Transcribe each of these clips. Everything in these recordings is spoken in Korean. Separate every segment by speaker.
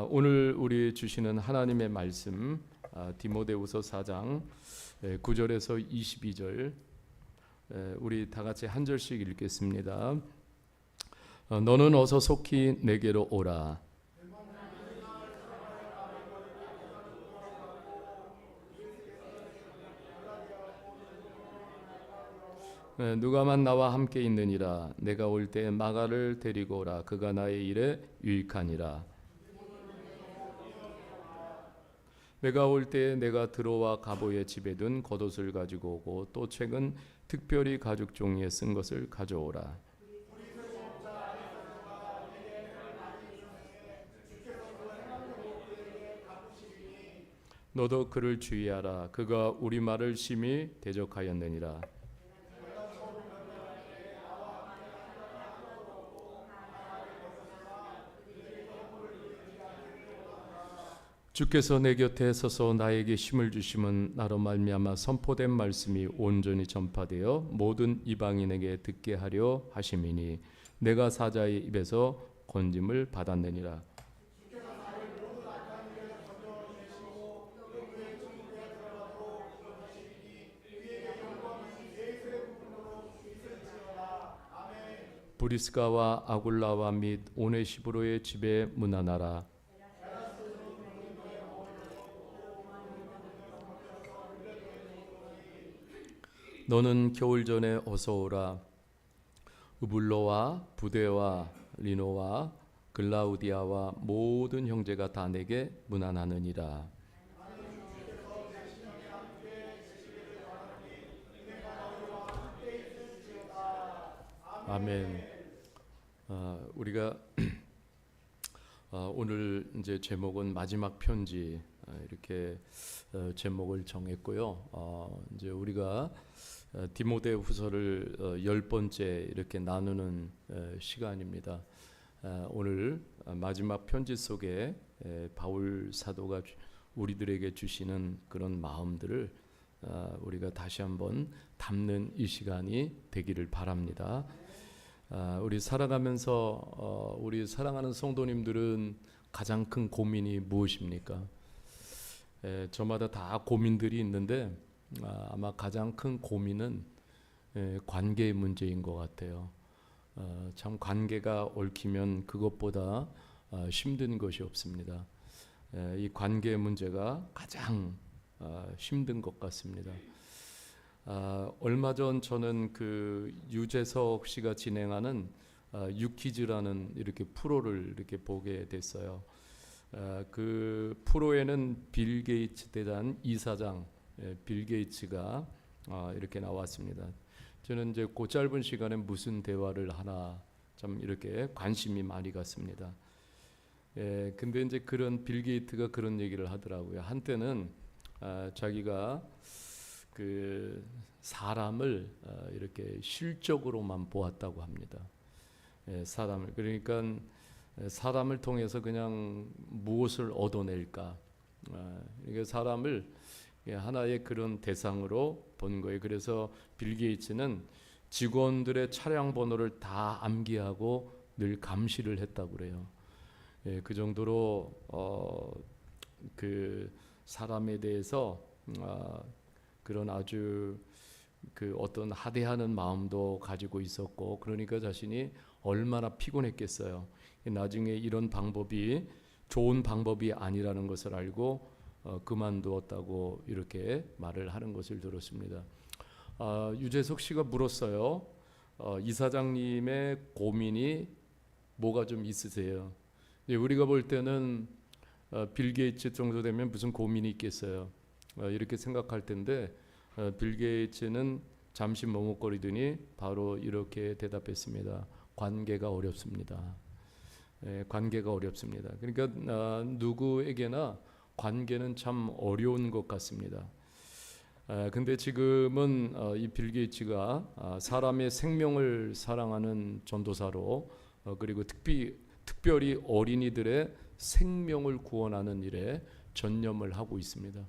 Speaker 1: 오늘 우리 주시는 하나님의 말씀 디모데후서 4장 9절에서 22절 우리 다 같이 한 절씩 읽겠습니다. 너는 어서 속히 내게로 오라. 누가만 나와 함께 있느니라. 내가 올 때 마가를 데리고 오라. 그가 나의 일에 유익하니라. 내가 올 때 내가 들어와 가보의 집에 둔 겉옷을 가지고 오고 또 책은 특별히 가죽 종이에 쓴 것을 가져오라. 너도 그를 주의하라. 그가 우리 말을 심히 대적하였느니라. 주께서 내 곁에 서서 나에게 힘을 주심은 나로 말미암아 선포된 말씀이 온전히 전파되어 모든 이방인에게 듣게 하려 하심이니 내가 사자의 입에서 건짐을 받았느니라. 브리스가와 아굴라와 및 오네시브로의 집에 문안하라. 너는 겨울 전에 어서 오라. 우블로와 부데와 리노와 글라우디아와 모든 형제가 다 내게 문안하느니라. 아멘. 우리가 오늘 이제 제목은 마지막 편지 이렇게 제목을 정했고요. 이제 우리가 디모데후서를 10번째 이렇게 나누는 시간입니다. 오늘 마지막 편지 속에 바울 사도가 우리들에게 주시는 그런 마음들을 우리가 다시 한번 담는 이 시간이 되기를 바랍니다. 우리 살아가면서 우리 사랑하는 성도님들은 가장 큰 고민이 무엇입니까? 저마다 다 고민들이 있는데 아마 가장 큰 고민은 관계의 문제인 것 같아요. 참 관계가 얽히면 그것보다 힘든 것이 없습니다. 이 관계의 문제가 가장 힘든 것 같습니다. 얼마 전 저는 그 유재석 씨가 진행하는 유퀴즈라는 이렇게 프로를 이렇게 보게 됐어요. 그 프로에는 빌 게이츠 대단 이사장 빌 게이츠가 이렇게 나왔습니다. 저는 이제 그 짧은 시간에 무슨 대화를 하나 참 이렇게 관심이 많이 갔습니다. 근데 이제 그런 빌 게이츠가 그런 얘기를 하더라고요. 한때는 자기가 그 사람을 이렇게 실적으로만 보았다고 합니다. 사람을 그러니까 사람을 통해서 그냥 무엇을 얻어낼까? 이게 사람을 하나의 그런 대상으로 본 거예요. 그래서 빌 게이츠는 직원들의 차량 번호를 다 암기하고 늘 감시를 했다고 그래요. 그 정도로 그 사람에 대해서 그런 아주 그 어떤 하대하는 마음도 가지고 있었고, 그러니까 자신이 얼마나 피곤했겠어요. 나중에 이런 방법이 좋은 방법이 아니라는 것을 알고 그만두었다고 이렇게 말을 하는 것을 들었습니다. 유재석 씨가 물었어요. 이사장님의 고민이 뭐가 좀 있으세요? 우리가 볼 때는 빌 게이츠 정도 되면 무슨 고민이 있겠어요? 이렇게 생각할 텐데 빌 게이츠는 잠시 머뭇거리더니 바로 이렇게 대답했습니다. 관계가 어렵습니다. 관계가 어렵습니다. 그러니까 누구에게나 관계는 참 어려운 것 같습니다. 근데 지금은 이 빌 게이츠가 사람의 생명을 사랑하는 전도사로 그리고 특별히 어린이들의 생명을 구원하는 일에 전념을 하고 있습니다.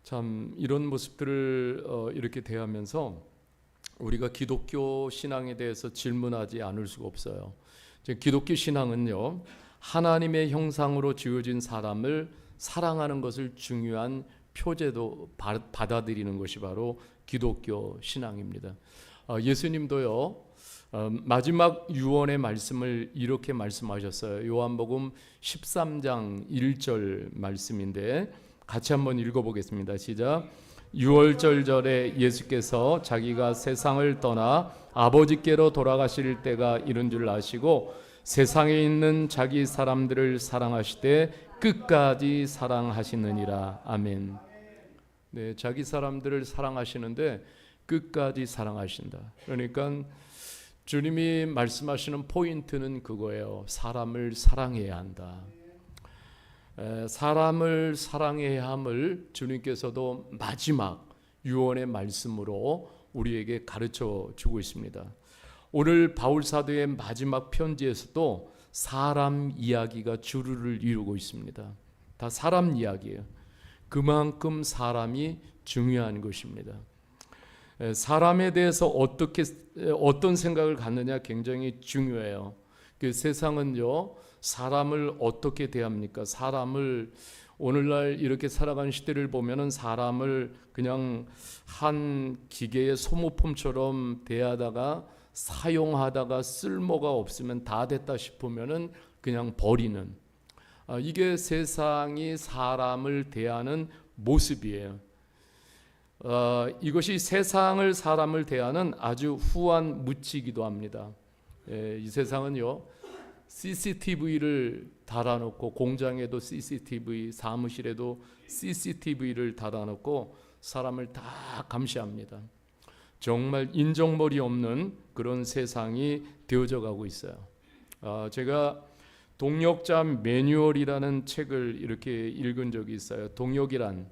Speaker 1: 참 이런 모습들을 이렇게 대하면서 우리가 기독교 신앙에 대해서 질문하지 않을 수가 없어요. 기독교 신앙은요, 하나님의 형상으로 지어진 사람을 사랑하는 것을 중요한 표제도 받아들이는 것이 바로 기독교 신앙입니다. 예수님도요, 마지막 유언의 말씀을 이렇게 말씀하셨어요. 요한복음 13장 1절 말씀인데 같이 한번 읽어보겠습니다. 시작. 유월절절에 예수께서 자기가 세상을 떠나 아버지께로 돌아가실 때가 이른 줄 아시고 세상에 있는 자기 사람들을 사랑하시되 끝까지 사랑하시느니라. 아멘. 네, 자기 사람들을 사랑하시는데 끝까지 사랑하신다. 그러니까 주님이 말씀하시는 포인트는 그거예요. 사람을 사랑해야 한다. 사람을 사랑해야 함을 주님께서도 마지막 유언의 말씀으로 우리에게 가르쳐 주고 있습니다. 오늘 바울 사도의 마지막 편지에서도 사람 이야기가 주류를 이루고 있습니다. 다 사람 이야기예요. 그만큼 사람이 중요한 것입니다. 사람에 대해서 어떤 생각을 갖느냐 굉장히 중요해요. 그 세상은요, 사람을 어떻게 대합니까? 사람을 오늘날 이렇게 살아가는 시대를 보면은 사람을 그냥 한 기계의 소모품처럼 대하다가 사용하다가 쓸모가 없으면 다 됐다 싶으면은 그냥 버리는, 이게 세상이 사람을 대하는 모습이에요. 이것이 세상을 사람을 대하는 아주 후한 무치기도 합니다. 이 세상은요, CCTV를 달아놓고 공장에도 CCTV, 사무실에도 CCTV를 달아놓고 사람을 다 감시합니다. 정말 인정머리 없는 그런 세상이 되어져 가고 있어요. 제가 동역자 매뉴얼이라는 책을 이렇게 읽은 적이 있어요. 동역이라는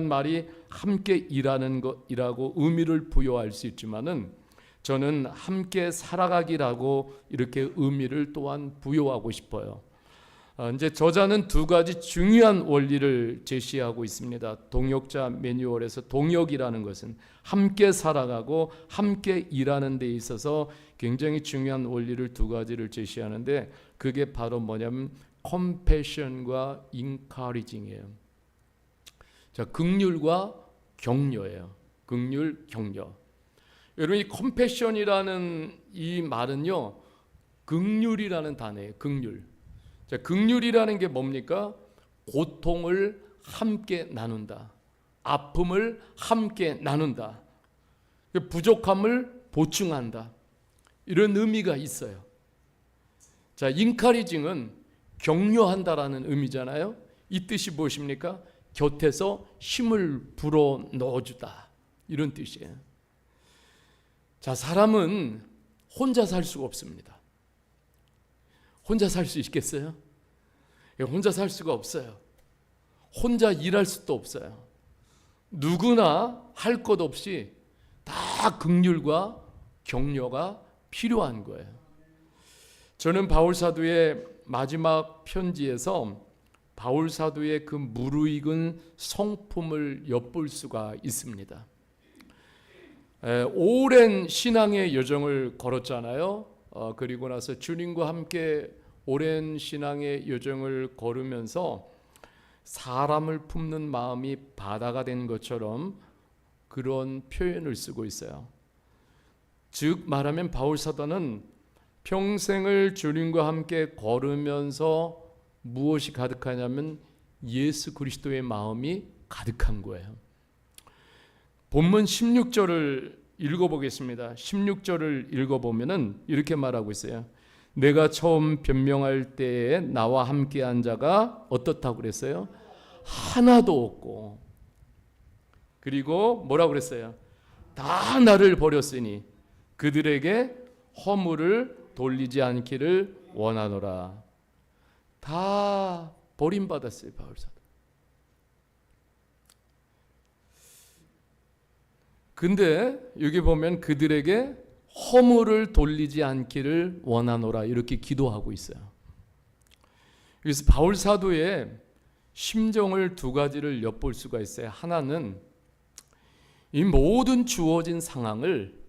Speaker 1: 말이 함께 일하는 것이라고 의미를 부여할 수 있지만은 저는 함께 살아가기라고 이렇게 의미를 또한 부여하고 싶어요. 이제 저자는 두 가지 중요한 원리를 제시하고 있습니다. 동역자 매뉴얼에서 동역이라는 것은 함께 살아가고 함께 일하는 데 있어서 굉장히 중요한 원리를 두 가지를 제시하는데 그게 바로 뭐냐면 컴패션과 인커리징이에요. 자, 긍휼과 격려예요. 긍휼, 격려. 여러분, 이 컴패션이라는 이 말은요, 긍휼이라는 단어예요. 긍휼. 자, 긍휼이라는 게 뭡니까? 고통을 함께 나눈다. 아픔을 함께 나눈다. 부족함을 보충한다. 이런 의미가 있어요. 자, 인커리징은 격려한다라는 의미잖아요. 이 뜻이 무엇입니까? 곁에서 힘을 불어 넣어주다. 이런 뜻이에요. 자, 사람은 혼자 살 수가 없습니다. 혼자 살 수 있겠어요? 혼자 살 수가 없어요. 혼자 일할 수도 없어요. 누구나 할 것 없이 다 긍휼과 격려가 필요한 거예요. 저는 바울 사도의 마지막 편지에서 바울 사도의 그 무르익은 성품을 엿볼 수가 있습니다. 오랜 신앙의 여정을 걸었잖아요. 그리고 나서 주님과 함께 오랜 신앙의 여정을 걸으면서 사람을 품는 마음이 바다가 된 것처럼 그런 표현을 쓰고 있어요. 즉 말하면 바울 사도는 평생을 주님과 함께 걸으면서 무엇이 가득하냐면 예수 그리스도의 마음이 가득한 거예요. 본문 16절을 읽어보겠습니다. 16절을 읽어보면은 이렇게 말하고 있어요. 내가 처음 변명할 때에 나와 함께한 자가 어떻다고 그랬어요? 하나도 없고, 그리고 뭐라고 그랬어요? 다 나를 버렸으니 그들에게 허물을 돌리지 않기를 원하노라. 다 버림받았어요, 바울 사도. 근데 여기 보면 그들에게 허물을 돌리지 않기를 원하노라 이렇게 기도하고 있어요. 그래서 바울 사도의 심정을 두 가지를 엿볼 수가 있어요. 하나는 이 모든 주어진 상황을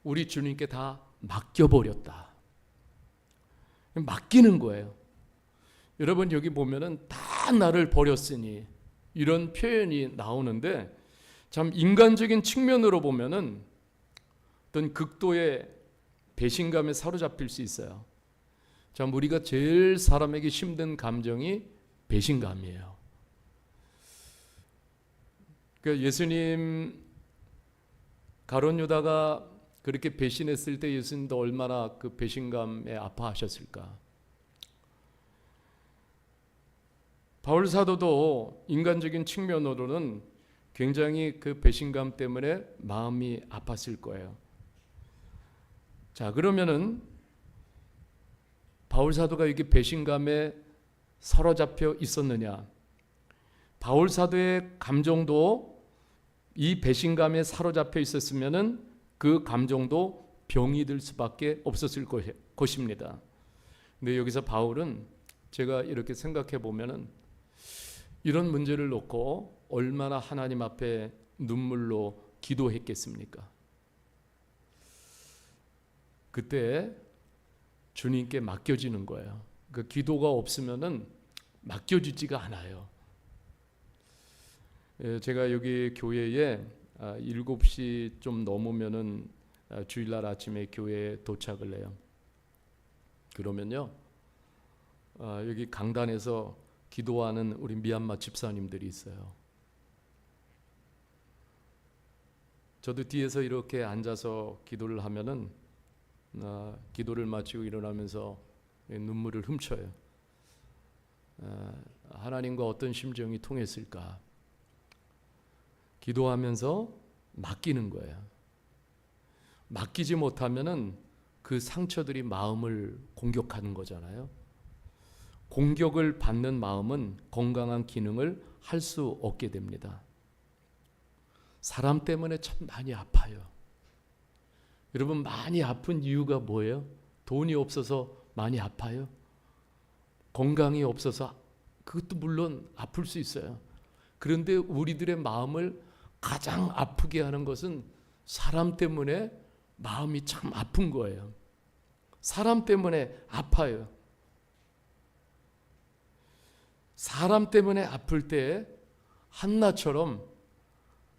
Speaker 1: 우리 주님께 다 맡겨버렸다. 맡기는 거예요. 여러분 여기 보면은 다 나를 버렸으니 이런 표현이 나오는데 참 인간적인 측면으로 보면은 어떤 극도의 배신감에 사로잡힐 수 있어요. 참 우리가 제일 사람에게 힘든 감정이 배신감이에요. 그러니까 예수님 가룟 유다가 그렇게 배신했을 때 예수님도 얼마나 그 배신감에 아파하셨을까. 바울 사도도 인간적인 측면으로는 굉장히 그 배신감 때문에 마음이 아팠을 거예요. 자, 그러면은 바울 사도가 이게 배신감에 사로잡혀 있었느냐? 바울 사도의 감정도 이 배신감에 사로잡혀 있었으면은 그 감정도 병이 들 수밖에 없었을 것입니다. 근데 여기서 바울은 제가 이렇게 생각해 보면은 이런 문제를 놓고 얼마나 하나님 앞에 눈물로 기도했겠습니까? 그때 주님께 맡겨지는 거예요. 그 기도가 없으면은 맡겨지지가 않아요. 제가 여기 교회에 7시 좀 넘으면은 주일날 아침에 교회에 도착을 해요. 그러면요, 여기 강단에서 기도하는 우리 미얀마 집사님들이 있어요. 저도 뒤에서 이렇게 앉아서 기도를 하면은 기도를 마치고 일어나면서 눈물을 훔쳐요. 하나님과 어떤 심정이 통했을까? 기도하면서 맡기는 거예요. 맡기지 못하면은 그 상처들이 마음을 공격하는 거잖아요. 공격을 받는 마음은 건강한 기능을 할 수 없게 됩니다. 사람 때문에 참 많이 아파요. 여러분 많이 아픈 이유가 뭐예요? 돈이 없어서 많이 아파요? 건강이 없어서 그것도 물론 아플 수 있어요. 그런데 우리들의 마음을 가장 아프게 하는 것은 사람 때문에 마음이 참 아픈 거예요. 사람 때문에 아파요. 사람 때문에 아플 때 한나처럼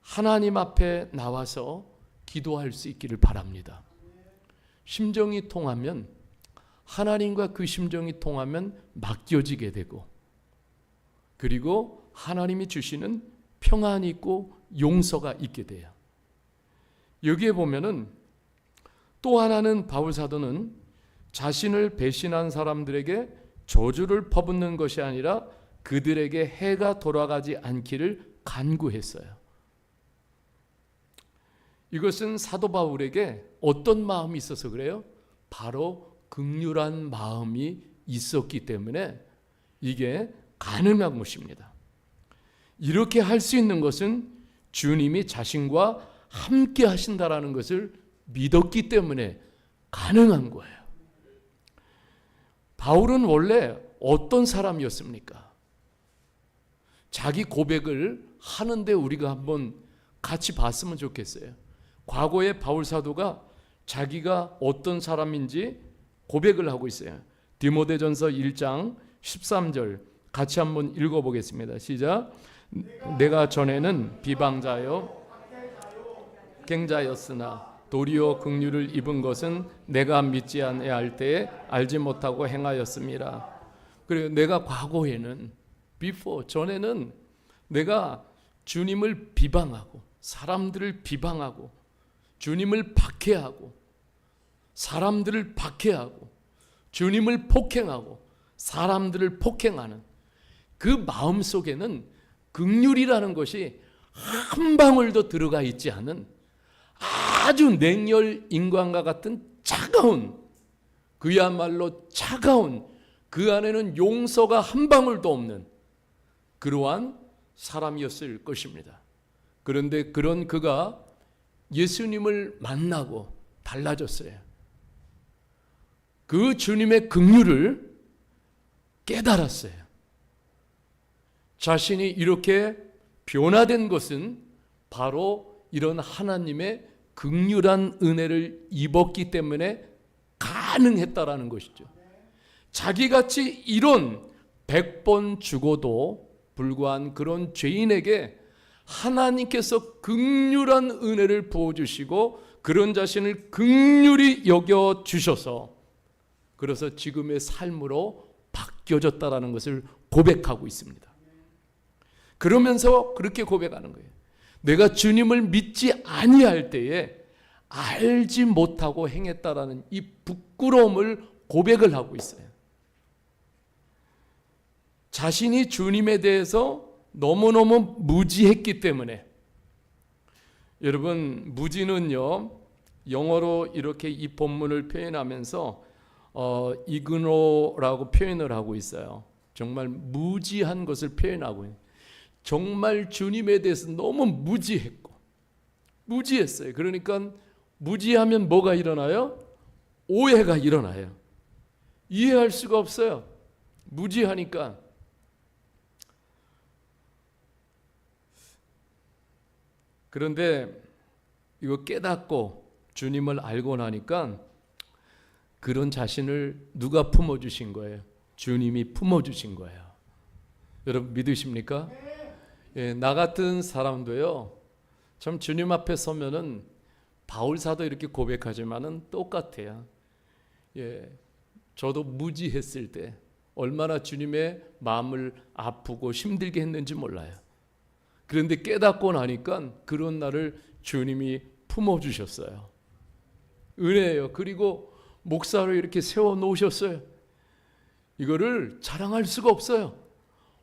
Speaker 1: 하나님 앞에 나와서 기도할 수 있기를 바랍니다. 심정이 통하면, 하나님과 그 심정이 통하면 맡겨지게 되고, 그리고 하나님이 주시는 평안이 있고 용서가 있게 돼요. 여기에 보면은 또 하나는 바울 사도는 자신을 배신한 사람들에게 저주를 퍼붓는 것이 아니라 그들에게 해가 돌아가지 않기를 간구했어요. 이것은 사도 바울에게 어떤 마음이 있어서 그래요? 바로 긍휼한 마음이 있었기 때문에 이게 가능한 것입니다. 이렇게 할 수 있는 것은 주님이 자신과 함께 하신다라는 것을 믿었기 때문에 가능한 거예요. 바울은 원래 어떤 사람이었습니까? 자기 고백을 하는데 우리가 한번 같이 봤으면 좋겠어요. 과거에 바울 사도가 자기가 어떤 사람인지 고백을 하고 있어요. 디모데전서 1장 13절 같이 한번 읽어보겠습니다. 시작. 내가 전에는 비방자요 갱자였으나 도리어 긍휼을 입은 것은 내가 믿지 아니할 때에 알지 못하고 행하였습니다. 그리고 내가 과거에는 전에는 내가 주님을 비방하고 사람들을 비방하고 주님을 박해하고 사람들을 박해하고 주님을 폭행하고 사람들을 폭행하는 그 마음 속에는 긍휼이라는 것이 한 방울도 들어가 있지 않은 아주 냉혈 인간과 같은 차가운, 그야말로 차가운, 그 안에는 용서가 한 방울도 없는 그러한 사람이었을 것입니다. 그런데 그런 그가 예수님을 만나고 달라졌어요. 그 주님의 긍휼을 깨달았어요. 자신이 이렇게 변화된 것은 바로 이런 하나님의 긍휼한 은혜를 입었기 때문에 가능했다라는 것이죠. 자기같이 이런 100번 죽어도 불구한 그런 죄인에게 하나님께서 긍휼한 은혜를 부어주시고 그런 자신을 긍휼히 여겨주셔서 그래서 지금의 삶으로 바뀌어졌다라는 것을 고백하고 있습니다. 그러면서 그렇게 고백하는 거예요. 내가 주님을 믿지 아니할 때에 알지 못하고 행했다라는 이 부끄러움을 고백을 하고 있어요. 자신이 주님에 대해서 너무너무 무지했기 때문에. 여러분, 무지는요, 영어로 이렇게 이 본문을 표현하면서 이그노라고 표현을 하고 있어요. 정말 무지한 것을 표현하고 있어요. 정말 주님에 대해서 너무 무지했어요. 그러니까 무지하면 뭐가 일어나요? 오해가 일어나요. 이해할 수가 없어요. 무지하니까. 그런데 이거 깨닫고 주님을 알고 나니까 그런 자신을 누가 품어주신 거예요? 주님이 품어주신 거예요. 여러분 믿으십니까? 예, 나 같은 사람도요, 참 주님 앞에 서면은 바울사도 이렇게 고백하지만은 똑같아요. 예, 저도 무지했을 때 얼마나 주님의 마음을 아프고 힘들게 했는지 몰라요. 그런데 깨닫고 나니까 그런 나를 주님이 품어주셨어요. 은혜예요. 그리고 목사로 이렇게 세워놓으셨어요. 이거를 자랑할 수가 없어요.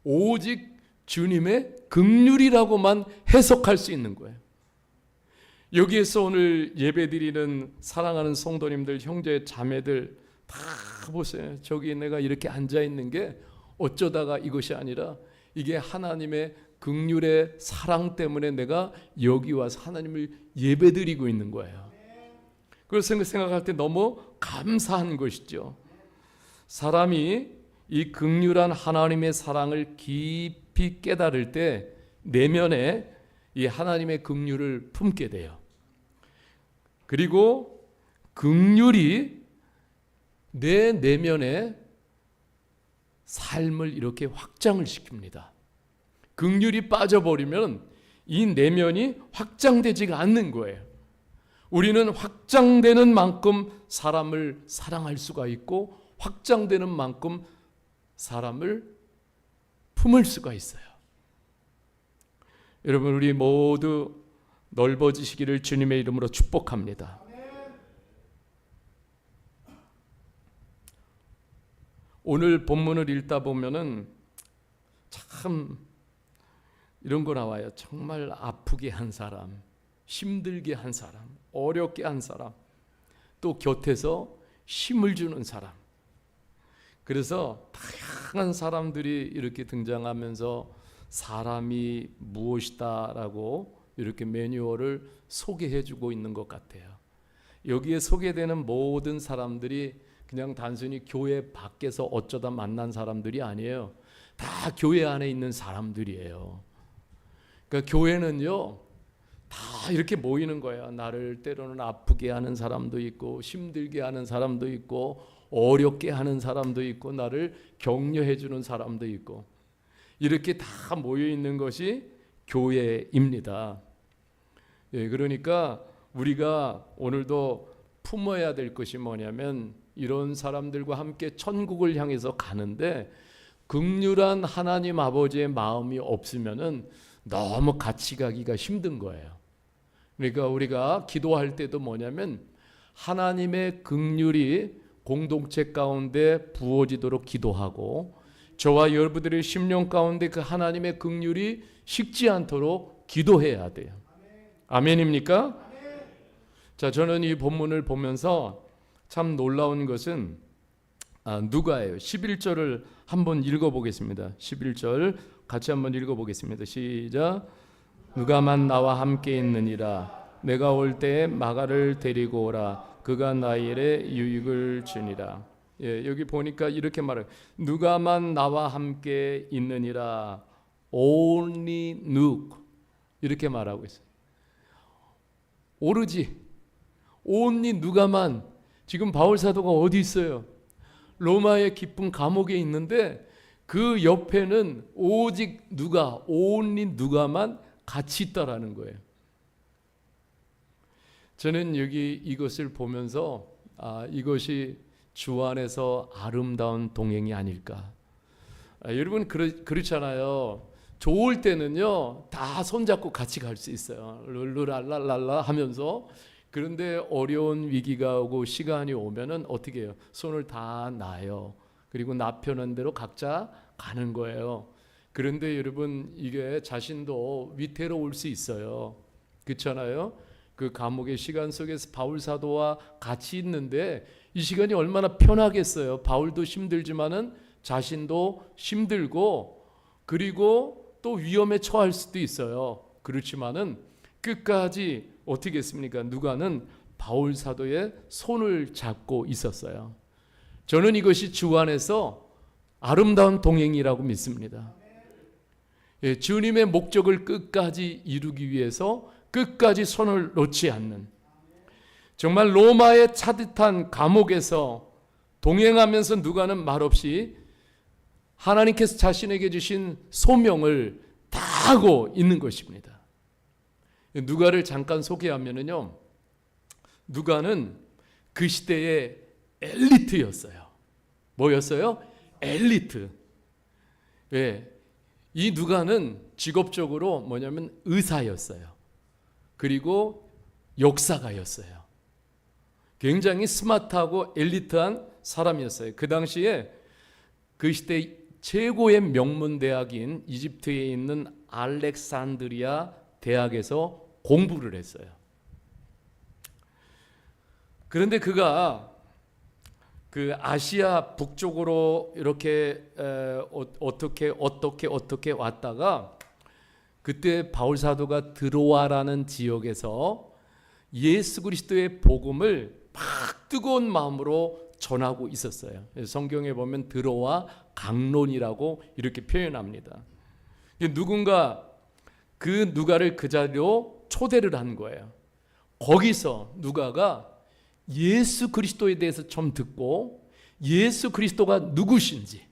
Speaker 1: 오직 주님의 긍휼이라고만 해석할 수 있는 거예요. 여기에서 오늘 예배드리는 사랑하는 성도님들, 형제, 자매들 다 보세요. 저기 내가 이렇게 앉아있는 게 어쩌다가 이것이 아니라 이게 하나님의 긍휼의 사랑 때문에 내가 여기 와서 하나님을 예배드리고 있는 거예요. 그래서 생각할 때 너무 감사한 것이죠. 사람이 이 긍휼한 하나님의 사랑을 깊이 깨달을 때 내면에 이 하나님의 긍휼을 품게 돼요. 그리고 긍휼이 내 내면에 삶을 이렇게 확장을 시킵니다. 긍휼이 빠져버리면 이 내면이 확장되지가 않는 거예요. 우리는 확장되는 만큼 사람을 사랑할 수가 있고 확장되는 만큼 사람을 품을 수가 있어요. 여러분, 우리 모두 넓어지시기를 주님의 이름으로 축복합니다. 오늘 본문을 읽다 보면은 참 이런 거 나와요. 정말 아프게 한 사람, 힘들게 한 사람, 어렵게 한 사람, 또 곁에서 힘을 주는 사람. 그래서 다양한 사람들이 이렇게 등장하면서 사람이 무엇이다라고 이렇게 매뉴얼을 소개해주고 있는 것 같아요. 여기에 소개되는 모든 사람들이 그냥 단순히 교회 밖에서 어쩌다 만난 사람들이 아니에요. 다 교회 안에 있는 사람들이에요. 그러니까 교회는요, 다 이렇게 모이는 거예요. 나를 때로는 아프게 하는 사람도 있고 힘들게 하는 사람도 있고 어렵게 하는 사람도 있고 나를 격려해 주는 사람도 있고 이렇게 다 모여 있는 것이 교회입니다. 예, 그러니까 우리가 오늘도 품어야 될 것이 뭐냐면 이런 사람들과 함께 천국을 향해서 가는데 긍휼한 하나님 아버지의 마음이 없으면은 너무 같이 가기가 힘든 거예요. 그러니까 우리가 기도할 때도 뭐냐면 하나님의 긍휼이 공동체 가운데 부어지도록 기도하고 저와 여러분들의 심령 가운데 그 하나님의 긍휼이 식지 않도록 기도해야 돼요. 아멘입니까? 자, 저는 이 본문을 보면서 참 놀라운 것은 누가예요. 11절을 한번 읽어보겠습니다. 11절 같이 한번 읽어보겠습니다. 시작. 누가만 나와 함께 있느니라. 내가 올 때에 마가를 데리고 오라. 그가 나의 일에 유익을 주니라. 예, 여기 보니까 이렇게 말해요. 누가만 나와 함께 있느니라. Only Luke 이렇게 말하고 있어요. 오로지 only 누가만. 지금 바울 사도가 어디 있어요? 로마의 깊은 감옥에 있는데 그 옆에는 오직 누가, 온리 누가만 같이 있다라는 거예요. 저는 여기 이것을 보면서 이것이 주 안에서 아름다운 동행이 아닐까. 여러분 그렇잖아요. 좋을 때는요 다 손잡고 같이 갈 수 있어요. 룰루랄랄랄라 하면서. 그런데 어려운 위기가 오고 시간이 오면은 어떻게 해요? 손을 다 놔요. 그리고 나 편한 대로 각자 가는 거예요. 그런데 여러분 이게 자신도 위태로울 수 있어요. 그렇잖아요. 그 감옥의 시간 속에서 바울 사도와 같이 있는데 이 시간이 얼마나 편하겠어요. 바울도 힘들지만은 자신도 힘들고 그리고 또 위험에 처할 수도 있어요. 그렇지만은 끝까지 어떻게 했습니까? 누가는 바울 사도의 손을 잡고 있었어요. 저는 이것이 주 안에서 아름다운 동행이라고 믿습니다. 예, 주님의 목적을 끝까지 이루기 위해서 끝까지 손을 놓지 않는, 정말 로마의 차듯한 감옥에서 동행하면서 누가는 말없이 하나님께서 자신에게 주신 소명을 다하고 있는 것입니다. 누가를 잠깐 소개하면요, 누가는 그 시대의 엘리트였어요. 뭐였어요? 엘리트. 왜? 이 누가는 직업적으로 뭐냐면 의사였어요. 그리고 역사가였어요. 굉장히 스마트하고 엘리트한 사람이었어요. 그 당시에 그 시대 최고의 명문 대학인 이집트에 있는 알렉산드리아 대학에서 공부를 했어요. 그런데 그가 그 아시아 북쪽으로 이렇게 어떻게 왔다가 그때 바울 사도가 드로아라는 지역에서 예수 그리스도의 복음을 막 뜨거운 마음으로 전하고 있었어요. 성경에 보면 드로아 강론이라고 이렇게 표현합니다. 누군가 그 누가를 그 자리로 초대를 한 거예요. 거기서 누가가 예수 그리스도에 대해서 좀 듣고 예수 그리스도가 누구신지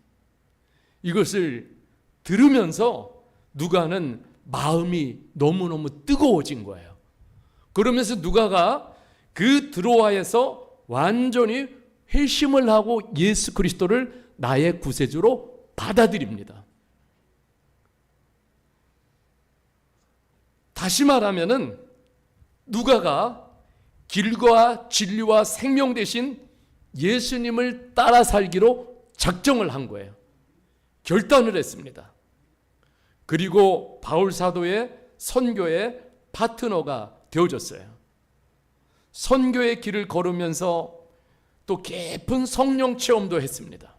Speaker 1: 이것을 들으면서 누가는 마음이 너무너무 뜨거워진 거예요. 그러면서 누가가 그 드로아에서 완전히 회심을 하고 예수 그리스도를 나의 구세주로 받아들입니다. 다시 말하면은 누가가 길과 진리와 생명 대신 예수님을 따라 살기로 작정을 한 거예요. 결단을 했습니다. 그리고 바울 사도의 선교의 파트너가 되어졌어요. 선교의 길을 걸으면서 또 깊은 성령 체험도 했습니다.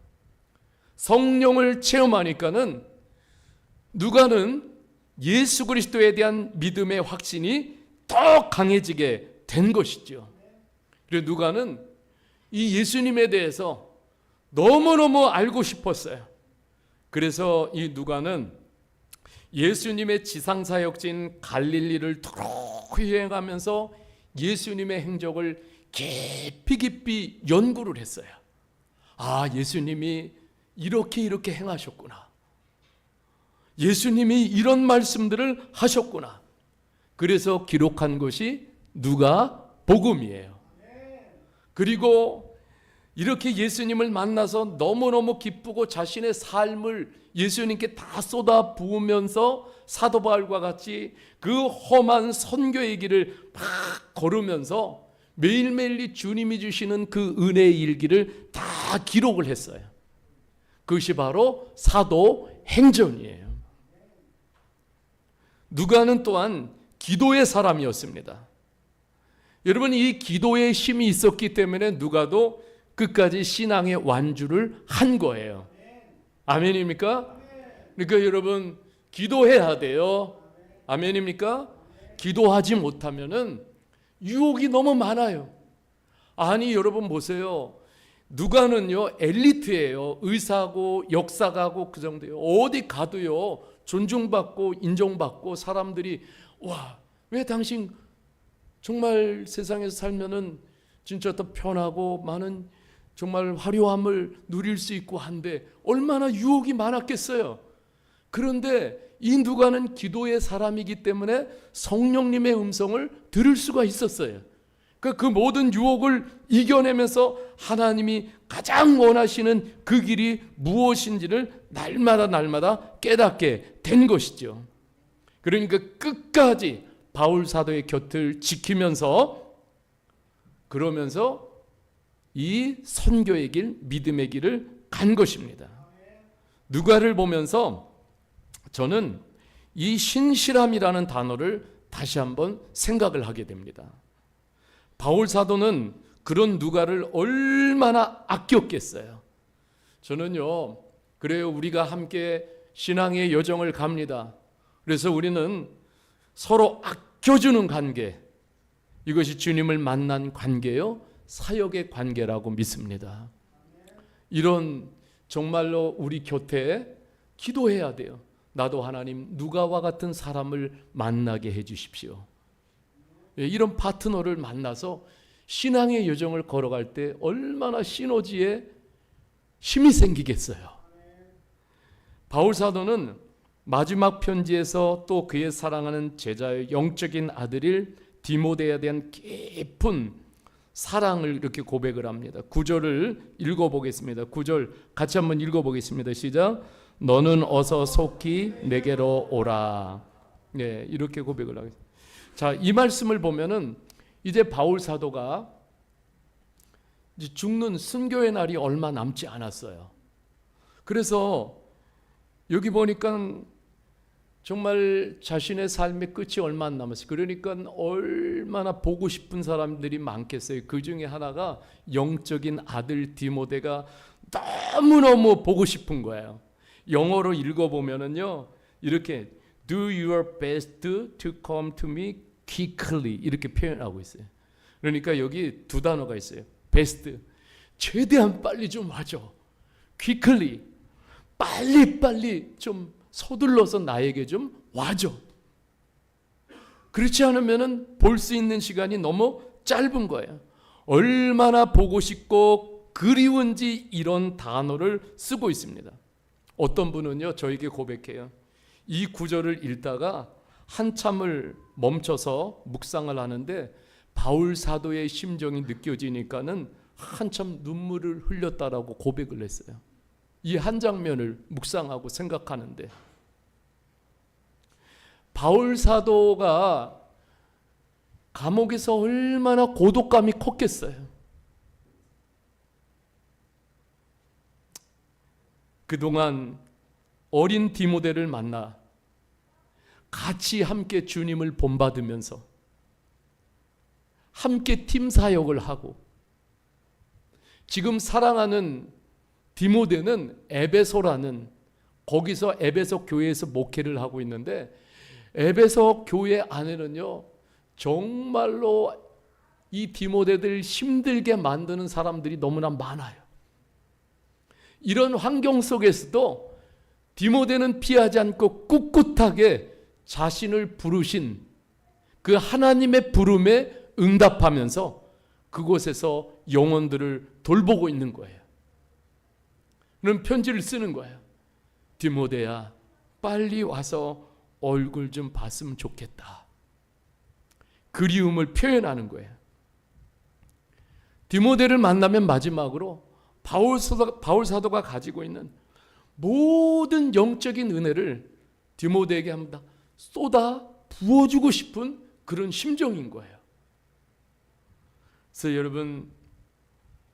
Speaker 1: 성령을 체험하니까는 누가는 예수 그리스도에 대한 믿음의 확신이 더 강해지게 된 것이죠. 그래서 누가는 이 예수님에 대해서 너무너무 알고 싶었어요. 그래서 이 누가는 예수님의 지상사역지인 갈릴리를 두루히 여행하면서 예수님의 행적을 깊이 연구를 했어요. 아, 예수님이 이렇게 행하셨구나. 예수님이 이런 말씀들을 하셨구나. 그래서 기록한 것이 누가 복음이에요. 그리고 이렇게 예수님을 만나서 너무너무 기쁘고 자신의 삶을 예수님께 다 쏟아 부으면서 사도 바울과 같이 그 험한 선교의 길을 막 걸으면서 매일매일 주님이 주시는 그 은혜의 일기를 다 기록을 했어요. 그것이 바로 사도행전이에요. 누가는 또한 기도의 사람이었습니다. 여러분, 이 기도의 힘이 있었기 때문에 누가도 끝까지 신앙의 완주를 한 거예요. 아멘입니까? 그러니까 여러분, 기도해야 돼요. 아멘입니까? 기도하지 못하면은 유혹이 너무 많아요. 아니, 여러분 보세요. 누가는요, 엘리트예요. 의사고 역사가고 그 정도예요. 어디 가도요, 존중받고 인정받고 사람들이 와, 왜 당신 정말 세상에서 살면은 진짜 더 편하고 많은 정말 화려함을 누릴 수 있고 한데 얼마나 유혹이 많았겠어요. 그런데 이 누가는 기도의 사람이기 때문에 성령님의 음성을 들을 수가 있었어요. 그 모든 유혹을 이겨내면서 하나님이 가장 원하시는 그 길이 무엇인지를 날마다 깨닫게 된 것이죠. 그러니까 끝까지 바울 사도의 곁을 지키면서 그러면서 이 선교의 길, 믿음의 길을 간 것입니다. 누가를 보면서 저는 이 신실함이라는 단어를 다시 한번 생각을 하게 됩니다. 바울 사도는 그런 누가를 얼마나 아꼈겠어요. 저는요, 그래요, 우리가 함께 신앙의 여정을 갑니다. 그래서 우리는 서로 아껴주는 관계, 이것이 주님을 만난 관계요, 사역의 관계라고 믿습니다. 이런 정말로 우리 곁에 기도해야 돼요. 나도 하나님 누가와 같은 사람을 만나게 해 주십시오. 이런 파트너를 만나서 신앙의 여정을 걸어갈 때 얼마나 시너지에 힘이 생기겠어요. 바울 사도는 마지막 편지에서 또 그의 사랑하는 제자의 영적인 아들일 디모데에 대한 깊은 사랑을 이렇게 고백을 합니다. 9절을 읽어보겠습니다. 9절 같이 한번 읽어보겠습니다. 시작. 너는 어서 속히 내게로 오라. 네, 이렇게 고백을 하겠습니다. 자, 이 말씀을 보면은 이제 바울 사도가 이제 죽는 순교의 날이 얼마 남지 않았어요. 그래서 여기 보니까 정말 자신의 삶의 끝이 얼마 안 남았어요. 그러니까 얼마나 보고 싶은 사람들이 많겠어요. 그 중에 하나가 영적인 아들 디모데가 너무너무 보고 싶은 거예요. 영어로 읽어보면은요, 이렇게 Do your best to come to me quickly 이렇게 표현하고 있어요. 그러니까 여기 두 단어가 있어요. best, 최대한 빨리 좀 와줘. quickly, 빨리 좀 서둘러서 나에게 좀 와줘. 그렇지 않으면은 볼 수 있는 시간이 너무 짧은 거예요. 얼마나 보고 싶고 그리운지 이런 단어를 쓰고 있습니다. 어떤 분은요, 저에게 고백해요. 이 구절을 읽다가 한참을 멈춰서 묵상을 하는데 바울 사도의 심정이 느껴지니까는 한참 눈물을 흘렸다라고 고백을 했어요. 이 한 장면을 묵상하고 생각하는데 바울 사도가 감옥에서 얼마나 고독감이 컸겠어요. 그동안 어린 디모데를 만나 같이 함께 주님을 본받으면서 함께 팀 사역을 하고 지금 사랑하는 디모데는 에베소라는 거기서 에베소 교회에서 목회를 하고 있는데 에베소 교회 안에는요 정말로 이 디모데들 힘들게 만드는 사람들이 너무나 많아요. 이런 환경 속에서도 디모데는 피하지 않고 꿋꿋하게 자신을 부르신 그 하나님의 부름에 응답하면서 그곳에서 영혼들을 돌보고 있는 거예요. 그런 편지를 쓰는 거예요. 디모데야, 빨리 와서 얼굴 좀 봤으면 좋겠다. 그리움을 표현하는 거예요. 디모데를 만나면 마지막으로 바울 사도가 가지고 있는 모든 영적인 은혜를 디모데에게 한번 쏟아 부어주고 싶은 그런 심정인 거예요. 그래서 여러분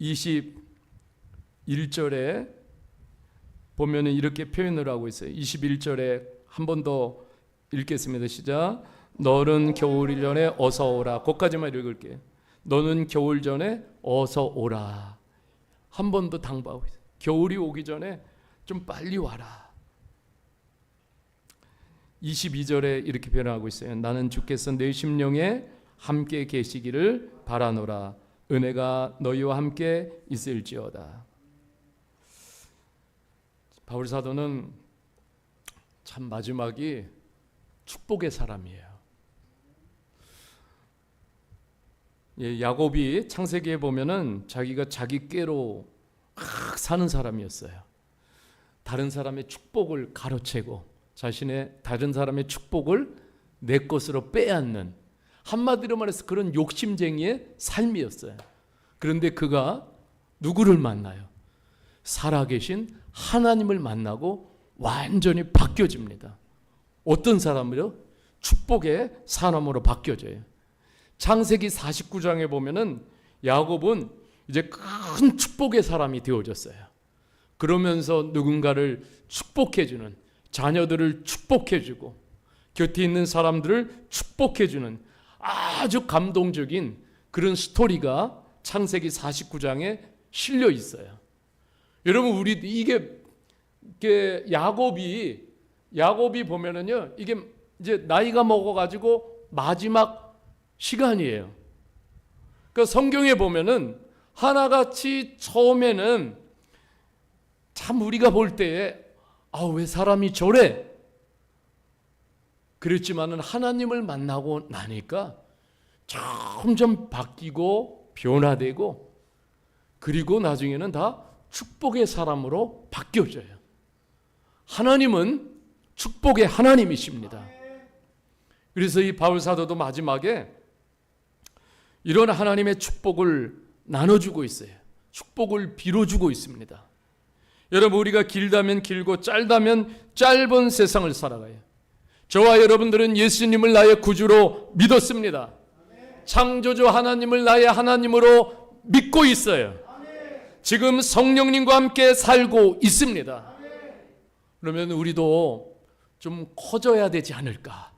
Speaker 1: 21절에 보면은 이렇게 표현을 하고 있어요. 21절에 한 번 더 읽겠습니다. 시작. 너는 겨울 전에 어서 오라. 거기까지만 읽을게요. 너는 겨울 전에 어서 오라. 한 번 더 당부하고 있어요. 겨울이 오기 전에 좀 빨리 와라. 22절에 이렇게 표현하고 있어요. 나는 주께서 내 심령에 함께 계시기를 바라노라. 은혜가 너희와 함께 있을지어다. 바울 사도는 참 마지막이 축복의 사람이에요. 야곱이 창세기에 보면은 자기가 자기 꾀로 막 사는 사람이었어요. 다른 사람의 축복을 가로채고 자신의 다른 사람의 축복을 내 것으로 빼앗는, 한마디로 말해서 그런 욕심쟁이의 삶이었어요. 그런데 그가 누구를 만나요? 살아계신 하나님을 만나고 완전히 바뀌어집니다. 어떤 사람으로? 축복의 사람으로 바뀌어져요. 창세기 49장에 보면은 야곱은 이제 큰 축복의 사람이 되어졌어요. 그러면서 누군가를 축복해주는, 자녀들을 축복해주고 곁에 있는 사람들을 축복해주는 아주 감동적인 그런 스토리가 창세기 49장에 실려 있어요. 여러분, 우리 이게 야곱이 보면은요, 이게 이제 나이가 먹어가지고 마지막 시간이에요. 그러니까 성경에 보면은 하나같이 처음에는 참 우리가 볼 때에 왜 사람이 저래? 그랬지만은 하나님을 만나고 나니까 점점 바뀌고 변화되고, 그리고 나중에는 다 축복의 사람으로 바뀌어져요. 하나님은 축복의 하나님이십니다. 그래서 이 바울 사도도 마지막에 이런 하나님의 축복을 나눠주고 있어요. 축복을 빌어주고 있습니다. 여러분, 우리가 길다면 길고 짧다면 짧은 세상을 살아가요. 저와 여러분들은 예수님을 나의 구주로 믿었습니다. 창조주 하나님을 나의 하나님으로 믿고 있어요. 지금 성령님과 함께 살고 있습니다. 그러면 우리도 좀 커져야 되지 않을까?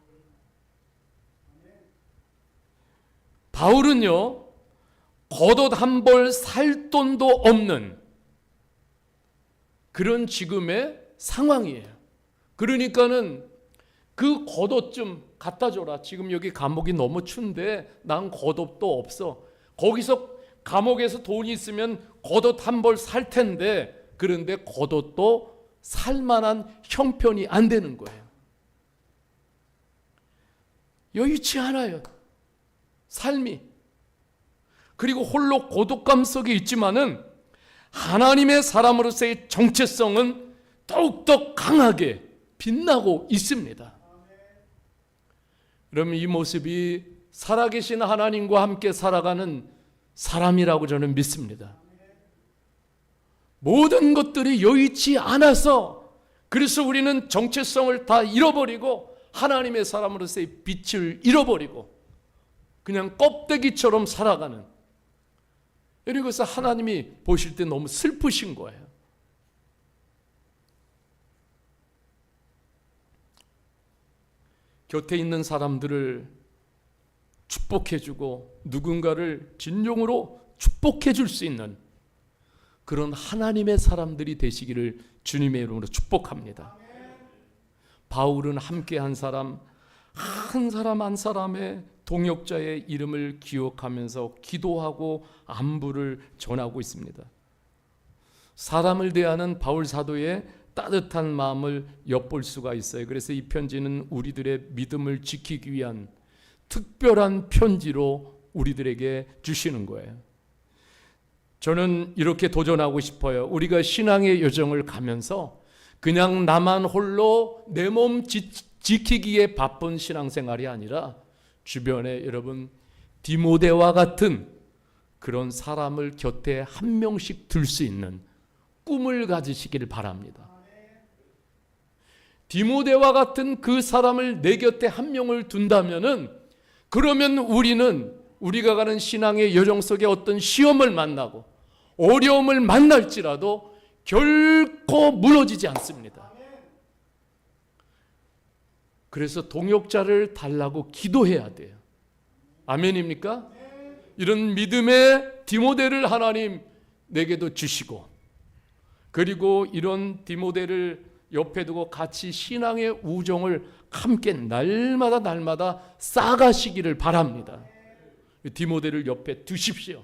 Speaker 1: 바울은요, 겉옷 한 벌 살 돈도 없는 그런 지금의 상황이에요. 그러니까는 그 겉옷 좀 갖다 줘라. 지금 여기 감옥이 너무 추운데 난 겉옷도 없어. 거기서 감옥에서 돈이 있으면 겉옷 한 벌 살 텐데, 그런데 겉옷도 살 만한 형편이 안 되는 거예요. 여의치 않아요, 삶이. 그리고 홀로 고독감 속에 있지만은 하나님의 사람으로서의 정체성은 더욱더 강하게 빛나고 있습니다. 그러면 이 모습이 살아계신 하나님과 함께 살아가는 사람이라고 저는 믿습니다. 모든 것들이 여의치 않아서, 그래서 우리는 정체성을 다 잃어버리고 하나님의 사람으로서의 빛을 잃어버리고 그냥 껍데기처럼 살아가는, 이래서 하나님이 보실 때 너무 슬프신 거예요. 곁에 있는 사람들을 축복해주고 누군가를 진정으로 축복해줄 수 있는 그런 하나님의 사람들이 되시기를 주님의 이름으로 축복합니다. 바울은 함께 한 사람 한 사람의 동역자의 이름을 기억하면서 기도하고 안부를 전하고 있습니다. 사람을 대하는 바울 사도의 따뜻한 마음을 엿볼 수가 있어요. 그래서 이 편지는 우리들의 믿음을 지키기 위한 특별한 편지로 우리들에게 주시는 거예요. 저는 이렇게 도전하고 싶어요. 우리가 신앙의 여정을 가면서 그냥 나만 홀로 내 몸 지키기에 바쁜 신앙생활이 아니라 주변에 여러분 디모데와 같은 그런 사람을 곁에 한 명씩 둘 수 있는 꿈을 가지시기를 바랍니다. 디모데와 같은 그 사람을 내 곁에 한 명을 둔다면은, 그러면 우리가 가는 신앙의 여정 속에 어떤 시험을 만나고 어려움을 만날지라도 결코 무너지지 않습니다. 그래서 동역자를 달라고 기도해야 돼요. 아멘입니까? 이런 믿음의 디모데를 하나님 내게도 주시고, 그리고 이런 디모데를 옆에 두고 같이 신앙의 우정을 함께 날마다 쌓아가시기를 바랍니다. 디모데를 옆에 두십시오.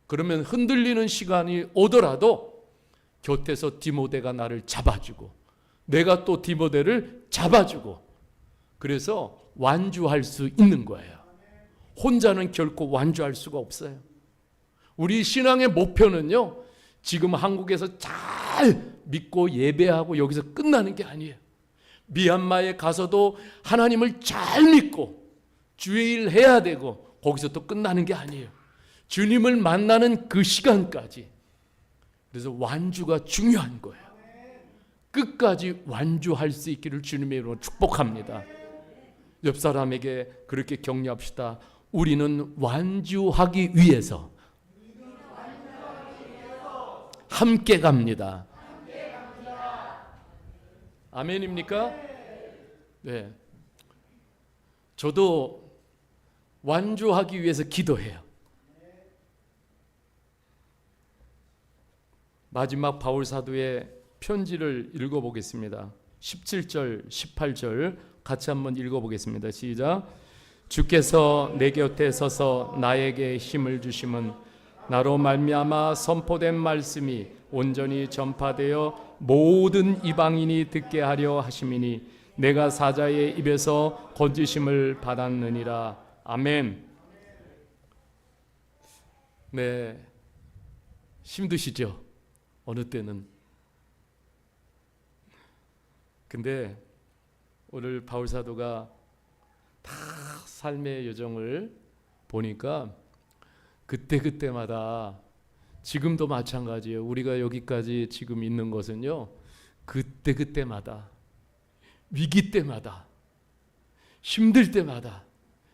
Speaker 1: 그러면 흔들리는 시간이 오더라도 곁에서 디모데가 나를 잡아주고 내가 또 디모데를 잡아주고, 그래서 완주할 수 있는 거예요. 혼자는 결코 완주할 수가 없어요. 우리 신앙의 목표는요, 지금 한국에서 잘 믿고 예배하고 여기서 끝나는 게 아니에요. 미얀마에 가서도 하나님을 잘 믿고 주일 해야 되고 거기서 또 끝나는 게 아니에요. 주님을 만나는 그 시간까지. 그래서 완주가 중요한 거예요. 끝까지 완주할 수 있기를 주님의 이름으로 축복합니다. 옆 사람에게 그렇게 격려합시다. 우리는 완주하기 위해서 함께 갑니다. 아멘입니까? 네. 저도 완주하기 위해서 기도해요. 마지막 바울 사도의 편지를 읽어보겠습니다. 17절, 18절 같이 한번 읽어보겠습니다. 시작. 주께서 내 곁에 서서 나에게 힘을 주심은 나로 말미암아 선포된 말씀이 온전히 전파되어 모든 이방인이 듣게 하려 하심이니 내가 사자의 입에서 건지심을 받았느니라. 아멘. 네, 힘드시죠? 어느 때는. 근데 오늘 바울 사도가 다 삶의 여정을 보니까 그때마다 지금도 마찬가지예요. 우리가 여기까지 지금 있는 것은요, 그때마다 위기 때마다 힘들 때마다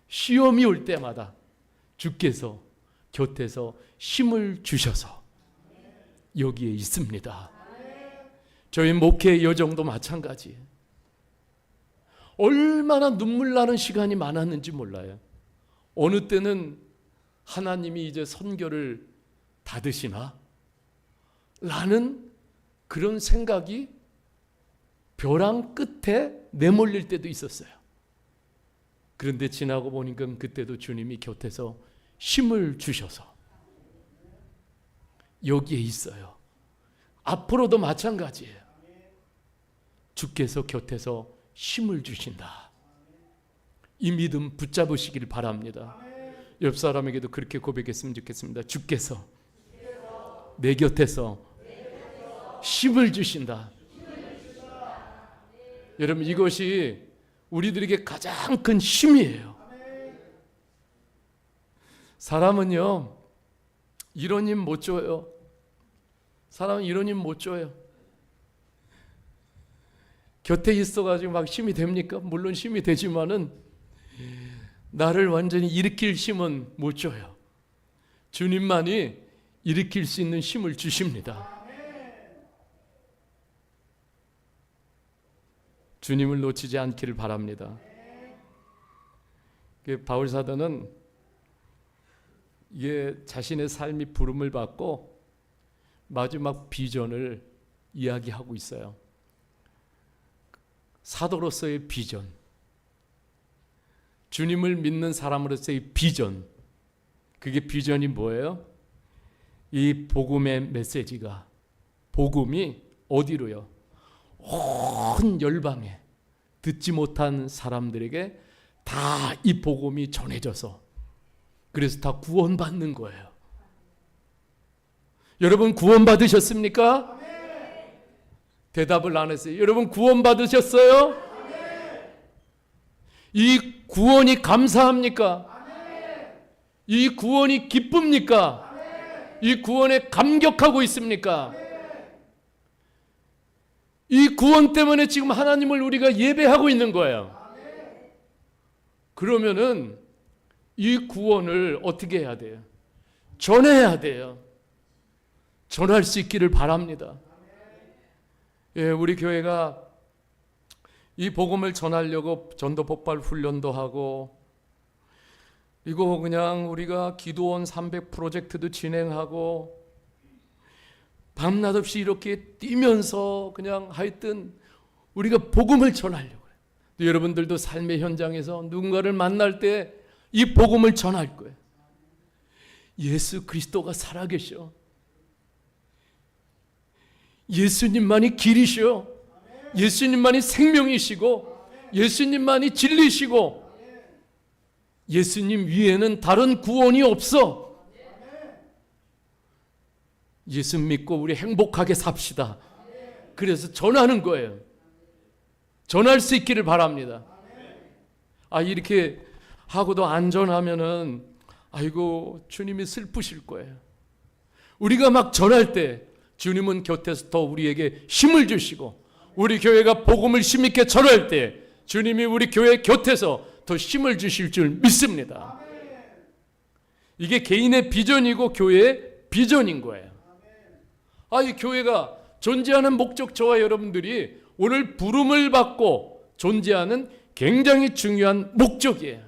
Speaker 1: 시험이 올 때마다 주께서 곁에서 힘을 주셔서 여기에 있습니다. 저희 목회 여정도 마찬가지예요. 얼마나 눈물 나는 시간이 많았는지 몰라요. 어느 때는 하나님이 이제 선교를 닫으시나? 라는 그런 생각이 벼랑 끝에 내몰릴 때도 있었어요. 그런데 지나고 보니까 그때도 주님이 곁에서 힘을 주셔서 여기에 있어요. 앞으로도 마찬가지예요. 주께서 곁에서 힘을 주신다. 이 믿음 붙잡으시길 바랍니다. 옆 사람에게도 그렇게 고백했으면 좋겠습니다. 주께서 내 곁에서 힘을 주신다. 여러분, 이것이 우리들에게 가장 큰 힘이에요. 사람은요, 이런 힘 못 줘요. 사람은 이런 힘 못 줘요. 곁에 있어가지고 막 힘이 됩니까? 물론 힘이 되지만은 나를 완전히 일으킬 힘은 못 줘요. 주님만이 일으킬 수 있는 힘을 주십니다. 주님을 놓치지 않기를 바랍니다. 바울 사도는 이게 자신의 삶이 부름을 받고 마지막 비전을 이야기하고 있어요. 사도로서의 비전, 주님을 믿는 사람으로서의 비전. 그게 비전이 뭐예요? 이 복음의 메시지가, 복음이 어디로요? 온 열방에 듣지 못한 사람들에게 다 이 복음이 전해져서 그래서 다 구원받는 거예요. 여러분 구원받으셨습니까? 대답을 안 했어요. 여러분 구원받으셨어요? 이 구원이 감사합니까? 이 구원이 기쁩니까? 이 구원에 감격하고 있습니까? 이 구원 때문에 지금 하나님을 우리가 예배하고 있는 거예요. 그러면은 이 구원을 어떻게 해야 돼요? 전해야 돼요. 전할 수 있기를 바랍니다. 예, 우리 교회가 이 복음을 전하려고 전도 폭발 훈련도 하고, 그리고 그냥 우리가 기도원 300 프로젝트도 진행하고, 밤낮 없이 이렇게 뛰면서 그냥 하여튼 우리가 복음을 전하려고 해요. 여러분들도 삶의 현장에서 누군가를 만날 때 이 복음을 전할 거예요. 예수 그리스도가 살아계셔. 예수님만이 길이시오. 예수님만이 생명이시고, 예수님만이 진리시고, 예수님 위에는 다른 구원이 없어. 예수 믿고 우리 행복하게 삽시다. 그래서 전하는 거예요. 전할 수 있기를 바랍니다. 이렇게 하고도 안 전하면은 아이고 주님이 슬프실 거예요. 우리가 막 전할 때 주님은 곁에서 더 우리에게 힘을 주시고, 우리 교회가 복음을 힘있게 전할 때 주님이 우리 교회 곁에서 더 힘을 주실 줄 믿습니다. 이게 개인의 비전이고 교회의 비전인 거예요. 이 교회가 존재하는 목적, 저와 여러분들이 오늘 부름을 받고 존재하는 굉장히 중요한 목적이에요.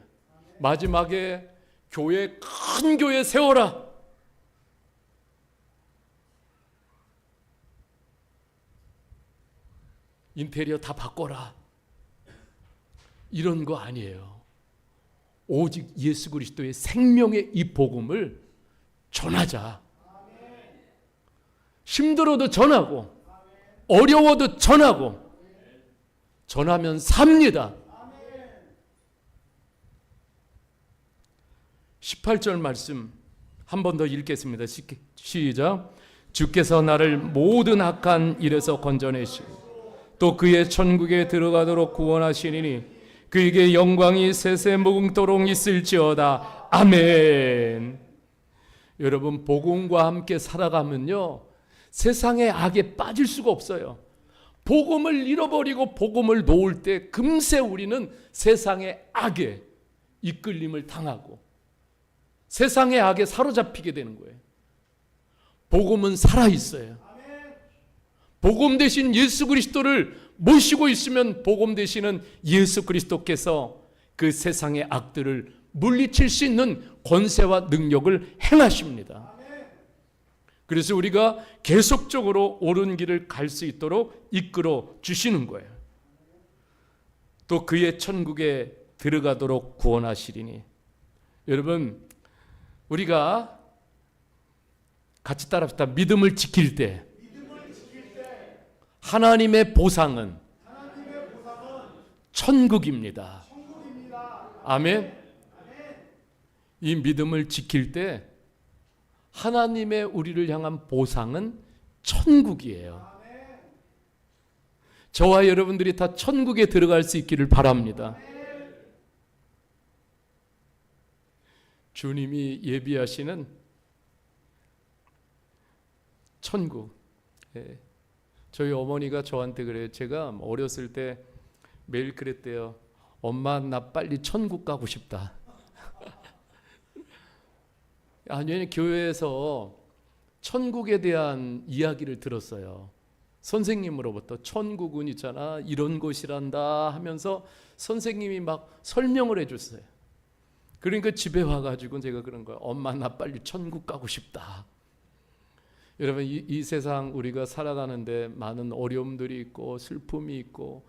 Speaker 1: 마지막에 교회, 큰 교회 세워라. 인테리어 다 바꿔라. 이런 거 아니에요. 오직 예수 그리스도의 생명의 이 복음을 전하자. 힘들어도 전하고 어려워도 전하고 전하면 삽니다. 18절 말씀 한 번 더 읽겠습니다. 시작. 주께서 나를 모든 악한 일에서 건져내시고 또 그의 천국에 들어가도록 구원하시리니 그에게 영광이 세세무궁토록 있을지어다. 아멘. 여러분, 복음과 함께 살아가면요, 세상의 악에 빠질 수가 없어요. 복음을 잃어버리고 복음을 놓을 때 금세 우리는 세상의 악에 이끌림을 당하고 세상의 악에 사로잡히게 되는 거예요. 복음은 살아있어요. 복음 대신 예수 그리스도를 모시고 있으면 복음 되시는 예수 그리스도께서 그 세상의 악들을 물리칠 수 있는 권세와 능력을 행하십니다. 그래서 우리가 계속적으로 옳은 길을 갈 수 있도록 이끌어 주시는 거예요. 또 그의 천국에 들어가도록 구원하시리니. 여러분, 우리가 같이 따라합시다. 믿음을 지킬 때 하나님의 보상은 천국입니다. 아멘. 이 믿음을 지킬 때 하나님의 우리를 향한 보상은 천국이에요. 저와 여러분들이 다 천국에 들어갈 수 있기를 바랍니다. 주님이 예비하시는 천국. 저희 어머니가 저한테 그래요. 제가 어렸을 때 매일 그랬대요. 엄마, 나 빨리 천국 가고 싶다. 아니, 교회에서 천국에 대한 이야기를 들었어요. 선생님으로부터 천국은 있잖아, 이런 곳이란다 하면서 선생님이 막 설명을 해줬어요. 그러니까 집에 와가지고 제가 그런 거예요. 엄마, 나 빨리 천국 가고 싶다. 여러분, 이 세상 우리가 살아가는데 많은 어려움들이 있고 슬픔이 있고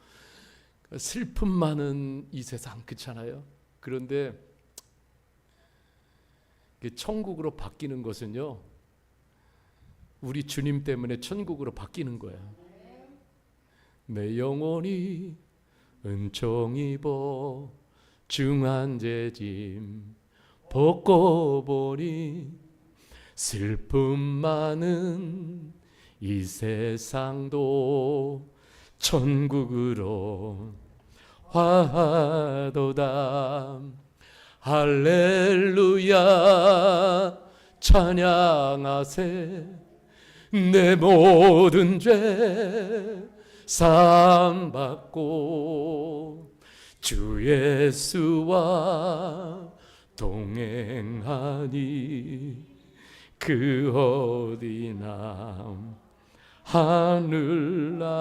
Speaker 1: 슬픔 많은 이 세상, 그렇잖아요. 그런데 천국으로 바뀌는 것은요, 우리 주님 때문에 천국으로 바뀌는 거예요. 내 영혼이 은총 입어 중한 죄짐 벗고 보니 슬픔 많은 이 세상도 천국으로 화도다. 할렐루야 찬양하세. 내 모든 죄 사함받고 주 예수와 동행하니 그 어디나 하늘나라.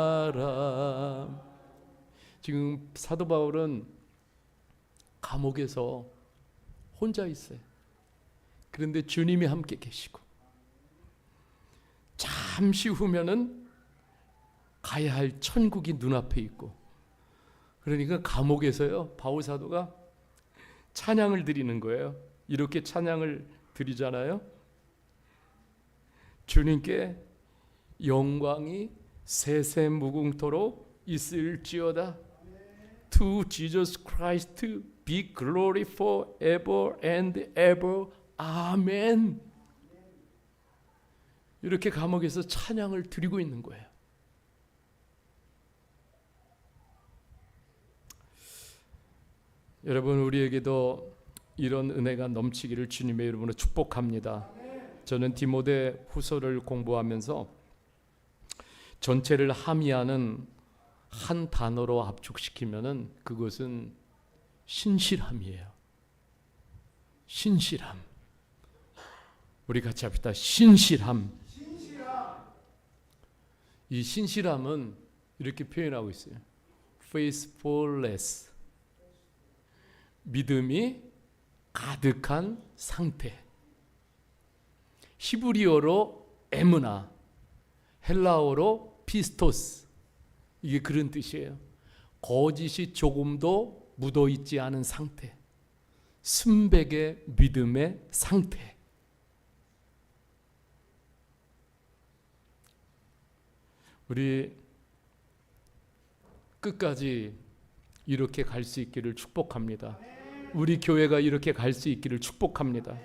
Speaker 1: 지금 사도 바울은 감옥에서 혼자 있어요. 그런데 주님이 함께 계시고 잠시 후면은 가야 할 천국이 눈앞에 있고, 그러니까 감옥에서요, 바울 사도가 찬양을 드리는 거예요. 이렇게 찬양을 드리잖아요. 주님께 영광이 세세무궁토록 있을지어다. To Jesus Christ be glory forever and ever. 아멘. 이렇게 감옥에서 찬양을 드리고 있는 거예요. 여러분, 우리에게도 이런 은혜가 넘치기를 주님의 이름으로 축복합니다. 저는 디모데 후서를 공부하면서 전체를 함의하는 한 단어로 압축시키면은 그것은 신실함이에요. 신실함. 우리 같이 합시다. 신실함. 이 신실함은 이렇게 표현하고 있어요. faithfulness. 믿음이 가득한 상태. 히브리어로 에무나, 헬라어로 피스토스. 이게 그런 뜻이에요. 거짓이 조금도 묻어있지 않은 상태. 순백의 믿음의 상태. 우리 끝까지 이렇게 갈 수 있기를 축복합니다. 우리 교회가 이렇게 갈 수 있기를 축복합니다.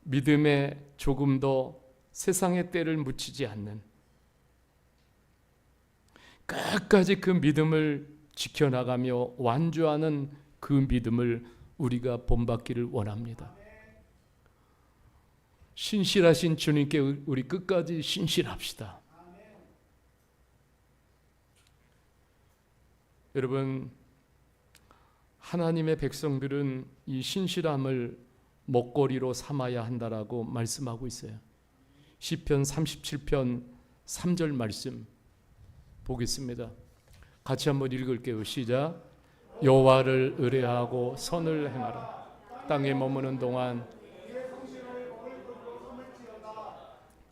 Speaker 1: 믿음에 조금도 세상의 때를 묻히지 않는, 끝까지 그 믿음을 지켜나가며 완주하는 그 믿음을 우리가 본받기를 원합니다. 신실하신 주님께 우리 끝까지 신실합시다. 여러분, 하나님의 백성들은 이 신실함을 먹거리로 삼아야 한다라고 말씀하고 있어요. 시편 37편 3절 말씀 보겠습니다. 같이 한번 읽을게요. 시작. 여호와를 의뢰하고 선을 행하라. 땅에 머무는 동안.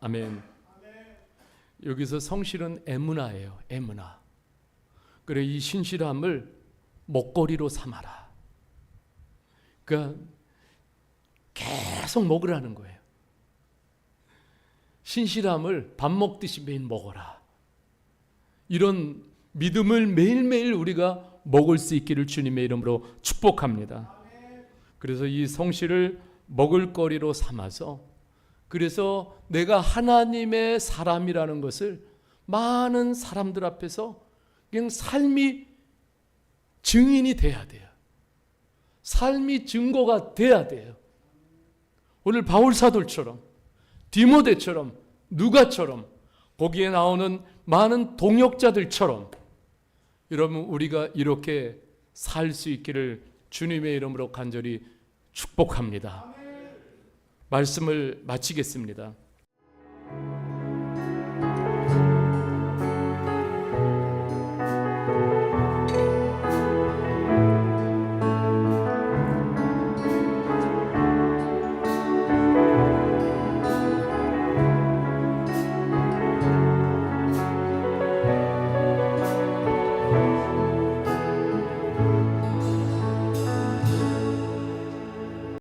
Speaker 1: 아멘. 여기서 성실은 에무나예요. 에무나. 그래, 이 신실함을 먹거리로 삼아라. 그러니까 계속 먹으라는 거예요. 신실함을 밥 먹듯이 매일 먹어라. 이런 믿음을 매일매일 우리가 먹을 수 있기를 주님의 이름으로 축복합니다. 그래서 이 성실을 먹을거리로 삼아서, 그래서 내가 하나님의 사람이라는 것을 많은 사람들 앞에서 그냥 삶이 증인이 돼야 돼요. 삶이 증거가 돼야 돼요. 오늘 바울 사도처럼, 디모데처럼, 누가처럼, 거기에 나오는 많은 동역자들처럼 여러분, 우리가 이렇게 살 수 있기를 주님의 이름으로 간절히 축복합니다. 말씀을 마치겠습니다.